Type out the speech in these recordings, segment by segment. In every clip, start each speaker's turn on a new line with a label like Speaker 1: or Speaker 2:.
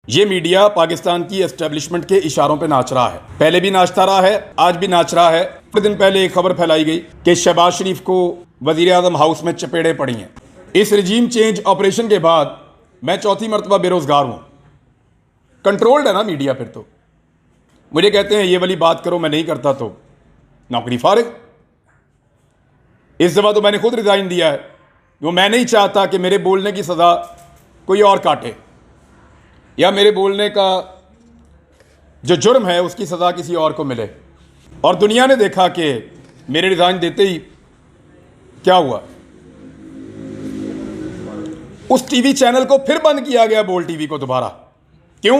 Speaker 1: ये मीडिया पाकिस्तान की एस्टेब्लिशमेंट के इशारों पे नाच रहा है। पहले भी नाचता रहा है, आज भी नाच रहा है। कुछ दिन पहले एक खबर फैलाई गई कि शहबाज शरीफ को वजीर आजम हाउस में चपेड़े पड़ी हैं। इस रिजीम चेंज ऑपरेशन के बाद मैं चौथी मरतबा बेरोजगार हूं। कंट्रोल्ड है ना मीडिया। फिर तो मुझे कहते हैं ये वाली बात करो, मैं नहीं करता तो नौकरी फारिग। इस दफा तो मैंने खुद रिजाइन दिया है। वो मैं नहीं चाहता कि मेरे बोलने की सजा कोई और काटे या मेरे बोलने का जो जुर्म है उसकी सजा किसी और को मिले। और दुनिया ने देखा कि मेरे रिजाइन देते ही क्या हुआ। उस टीवी चैनल को फिर बंद किया गया, बोल टीवी को दोबारा। क्यों?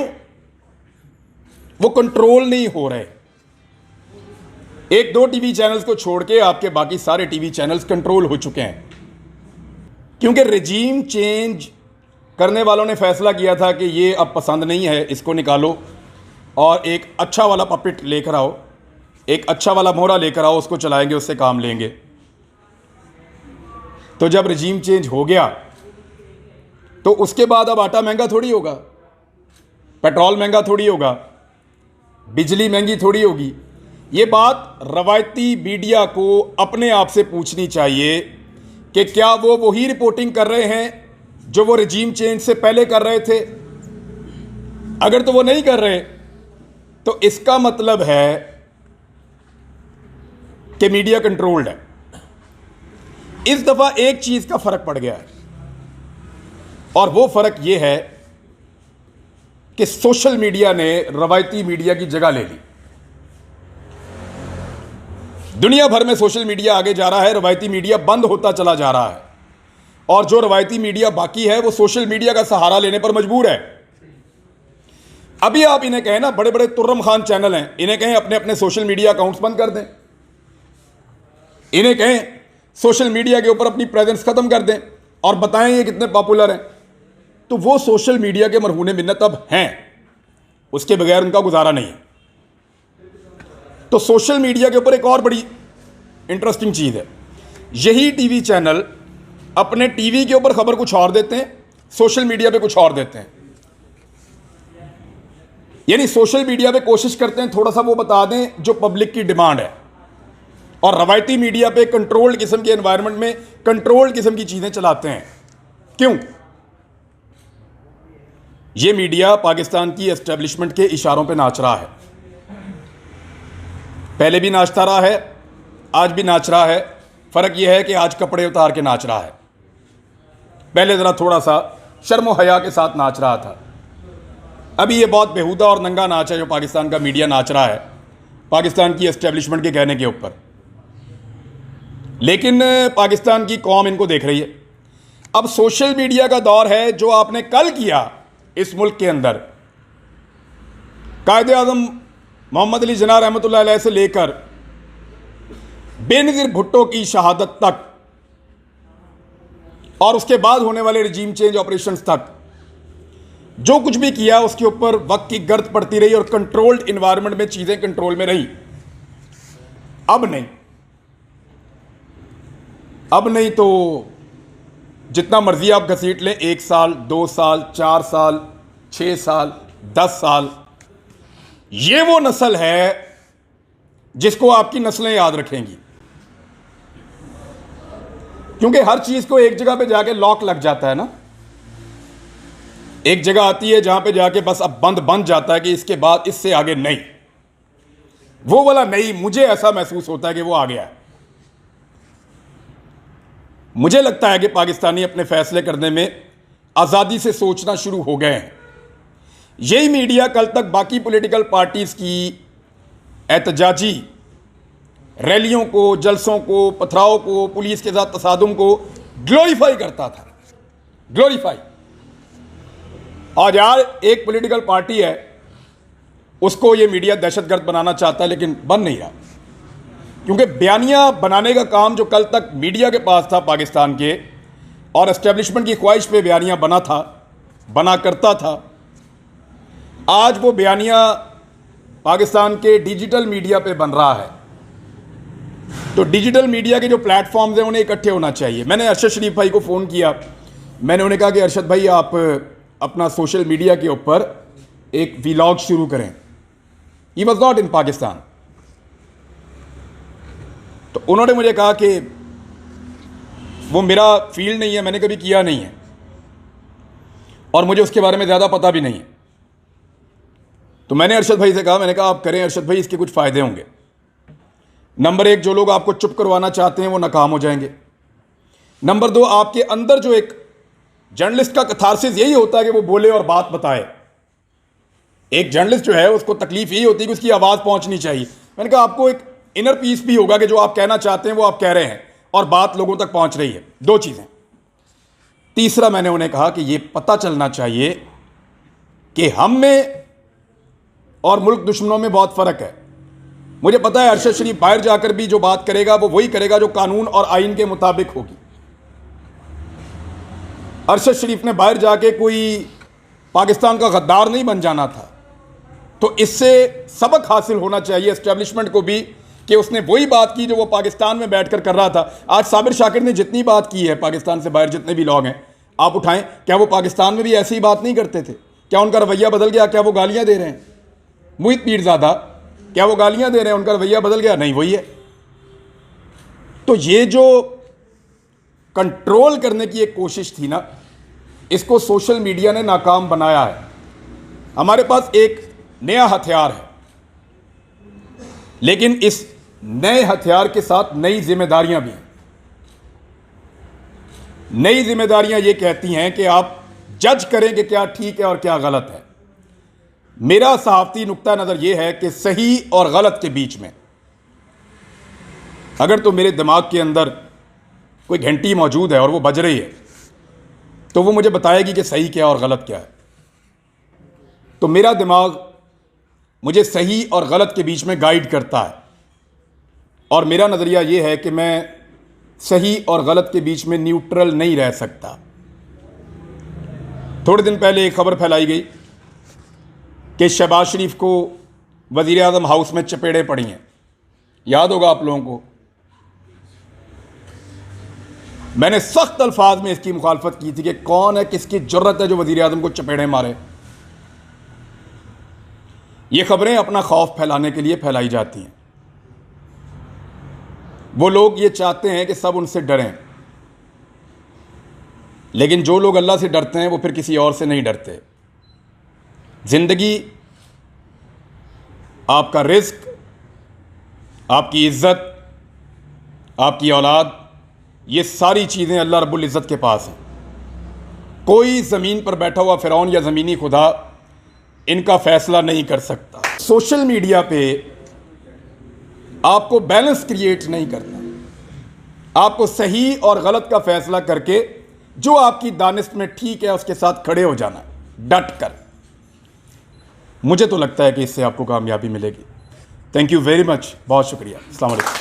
Speaker 1: वो कंट्रोल नहीं हो रहे। एक दो टीवी चैनल्स को छोड़ के आपके बाकी सारे टीवी चैनल्स कंट्रोल हो चुके हैं, क्योंकि रिजीम चेंज करने वालों ने फैसला किया था कि ये अब पसंद नहीं है, इसको निकालो और एक अच्छा वाला पपेट लेकर आओ, एक अच्छा वाला मोहरा लेकर आओ, उसको चलाएंगे, उससे काम लेंगे। तो जब रिजीम चेंज हो गया तो उसके बाद अब आटा महंगा थोड़ी होगा, पेट्रोल महंगा थोड़ी होगा, बिजली महंगी थोड़ी होगी। ये बात रवायती मीडिया को अपने आप से पूछनी चाहिए कि क्या वो वही रिपोर्टिंग कर रहे हैं जो वो रिजीम चेंज से पहले कर रहे थे। अगर तो वो नहीं कर रहे तो इसका मतलब है कि मीडिया कंट्रोल्ड है। इस दफा एक चीज का फर्क पड़ गया है, और वो फर्क ये है कि सोशल मीडिया ने रवायती मीडिया की जगह ले ली। दुनिया भर में सोशल मीडिया आगे जा रहा है, रवायती मीडिया बंद होता चला जा रहा है, और जो रवायती मीडिया बाकी है वो सोशल मीडिया का सहारा लेने पर मजबूर है। अभी आप इन्हें कहें ना, बड़े बड़े तुर्रम खान चैनल हैं, इन्हें कहें अपने अपने सोशल मीडिया अकाउंट्स बंद कर दें, इन्हें कहें सोशल मीडिया के ऊपर अपनी प्रेजेंस खत्म कर दें और बताएं ये कितने पॉपुलर हैं, तो वो सोशल मीडिया के मरहूने मिन्नत अब हैं, उसके बगैर उनका गुजारा नहीं है। तो सोशल मीडिया के ऊपर एक और बड़ी इंटरेस्टिंग चीज है, यही टीवी चैनल अपने टीवी के ऊपर खबर कुछ और देते हैं, सोशल मीडिया पे कुछ और देते हैं। यानी सोशल मीडिया पे कोशिश करते हैं थोड़ा सा वो बता दें जो पब्लिक की डिमांड है, और रवायती मीडिया पे कंट्रोल्ड किस्म के एनवायरनमेंट में कंट्रोल्ड किस्म की चीजें चलाते हैं। क्यों? ये मीडिया पाकिस्तान की एस्टेब्लिशमेंट के इशारों पे नाच रहा है। पहले भी नाचता रहा है, आज भी नाच रहा है। फर्क यह है कि आज कपड़े उतार के नाच रहा है, पहले जरा थोड़ा सा शर्म हया के साथ नाच रहा था। अभी ये बहुत बेहुदा और नंगा नाच है जो पाकिस्तान का मीडिया नाच रहा है, पाकिस्तान की एस्टेब्लिशमेंट के कहने के ऊपर। लेकिन पाकिस्तान की कौम इनको देख रही है। अब सोशल मीडिया का दौर है। जो आपने कल किया इस मुल्क के अंदर, कायदे आज़म मोहम्मद अली जिन्ना रहमतुल्लाह अलैह से लेकर बेनज़ीर भुट्टो की शहादत तक और उसके बाद होने वाले रिजीम चेंज ऑपरेशंस तक, जो कुछ भी किया उसके ऊपर वक्त की गर्द पड़ती रही और कंट्रोल्ड इन्वायरमेंट में चीजें कंट्रोल में रही। अब नहीं तो जितना मर्जी आप घसीट लें, 1 साल 2 साल 4 साल 6 साल 10 साल, ये वो नस्ल है जिसको आपकी नस्लें याद रखेंगी, क्योंकि हर चीज को एक जगह पे जाके लॉक लग जाता है ना। एक जगह आती है जहां पे जाके बस अब बंद जाता है कि इसके बाद इससे आगे नहीं। वो वाला नहीं, मुझे ऐसा महसूस होता है कि वो आ गया है। मुझे लगता है कि पाकिस्तानी अपने फैसले करने में आजादी से सोचना शुरू हो गए हैं। यही मीडिया कल तक बाकी पॉलिटिकल पार्टीज की एहतजाजी रैलियों को, जलसों को, पथराव को, पुलिस के साथ तसादुम को ग्लोरीफाई करता था। ग्लोरीफाई। आज यार एक पॉलिटिकल पार्टी है, उसको ये मीडिया दहशतगर्द बनाना चाहता है, लेकिन बन नहीं रहा, क्योंकि बयानियां बनाने का काम जो कल तक मीडिया के पास था पाकिस्तान के, और एस्टेब्लिशमेंट की ख्वाहिश पे बयानियां बना करता था, आज वो बयानियां पाकिस्तान के डिजिटल मीडिया पे बन रहा है। तो डिजिटल मीडिया के जो प्लेटफॉर्म्स हैं उन्हें इकट्ठे होना चाहिए। मैंने अरशद शरीफ भाई को फ़ोन किया, मैंने उन्हें कहा कि अरशद भाई आप अपना सोशल मीडिया के ऊपर एक वीलॉग शुरू करें। He was not in Pakistan. तो उन्होंने मुझे कहा कि वो मेरा फील्ड नहीं है, मैंने कभी किया नहीं है और मुझे उसके बारे में ज़्यादा पता भी नहीं है। तो मैंने अरशद भाई से कहा, मैंने कहा आप करें अरशद भाई, इसके कुछ फ़ायदे होंगे। नंबर एक, जो लोग आपको चुप करवाना चाहते हैं वो नाकाम हो जाएंगे। नंबर दो, आपके अंदर जो एक जर्नलिस्ट का कैथारसिस यही होता है कि वो बोले और बात बताए। एक जर्नलिस्ट जो है उसको तकलीफ यही होती है कि उसकी आवाज़ पहुंचनी चाहिए। मैंने कहा आपको एक इनर पीस भी होगा कि जो आप कहना चाहते हैं वो आप कह रहे हैं और बात लोगों तक पहुंच रही है। दो चीज़ें। तीसरा, मैंने उन्हें कहा कि ये पता चलना चाहिए कि हम में और मुल्क दुश्मनों में बहुत फ़र्क है। मुझे पता है अरशद शरीफ बाहर जाकर भी जो बात करेगा वो वही करेगा जो कानून और आइन के मुताबिक होगी। अरशद शरीफ ने बाहर जाके कोई पाकिस्तान का गद्दार नहीं बन जाना था। तो इससे सबक हासिल होना चाहिए एस्टेब्लिशमेंट को भी कि उसने वही बात की जो वो पाकिस्तान में बैठकर कर रहा था। आज साबिर शाकिर ने जितनी बात की है पाकिस्तान से बाहर, जितने भी लोग हैं आप उठाएं, क्या वो पाकिस्तान में भी ऐसी ही बात नहीं करते थे? क्या उनका रवैया बदल गया? क्या वो गालियां दे रहे हैं? मुहित पीरज़ादा, क्या वो गालियां दे रहे हैं? उनका रवैया बदल गया? नहीं, वही है। तो ये जो कंट्रोल करने की एक कोशिश थी ना, इसको सोशल मीडिया ने नाकाम बनाया है। हमारे पास एक नया हथियार है, लेकिन इस नए हथियार के साथ नई जिम्मेदारियां भी हैं। नई जिम्मेदारियां ये कहती हैं कि आप जज करें कि क्या ठीक है और क्या गलत है। मेरा सहाफ़ती नुक्ता नज़र यह है कि सही और गलत के बीच में अगर तो मेरे दिमाग के अंदर कोई घंटी मौजूद है और वो बज रही है तो वो मुझे बताएगी कि सही क्या और गलत क्या है। तो मेरा दिमाग मुझे सही और गलत के बीच में गाइड करता है और मेरा नज़रिया ये है कि मैं सही और गलत के बीच में न्यूट्रल नहीं रह सकता। थोड़े दिन पहले एक खबर फैलाई गई कि शहबाज शरीफ को वज़ीर आज़म हाउस में चपेड़े पड़ी हैं। याद होगा आप लोगों को। मैंने सख्त अल्फाज में इसकी मुखालफत की थी कि कौन है, किसकी जुर्रत है जो वज़ीर आज़म को चपेड़े मारे। ये खबरें अपना खौफ फैलाने के लिए फैलाई जाती हैं। वो लोग ये चाहते हैं कि सब उनसे डरें, लेकिन जो लोग अल्लाह से डरते हैं वो फिर किसी और से नहीं डरते। ज़िंदगी, आपका रिस्क, आपकी इज़्ज़त, आपकी औलाद, ये सारी चीज़ें अल्लाह रब्बुल इज़्ज़त के पास हैं। कोई ज़मीन पर बैठा हुआ फ़िरौन या ज़मीनी खुदा इनका फ़ैसला नहीं कर सकता। सोशल मीडिया पे आपको बैलेंस क्रिएट नहीं करना। आपको सही और गलत का फ़ैसला करके जो आपकी दानिश में ठीक है उसके साथ खड़े हो जाना, डट कर। मुझे तो लगता है कि इससे आपको कामयाबी मिलेगी। थैंक यू वेरी मच, बहुत शुक्रिया। अस्सलाम वालेकुम।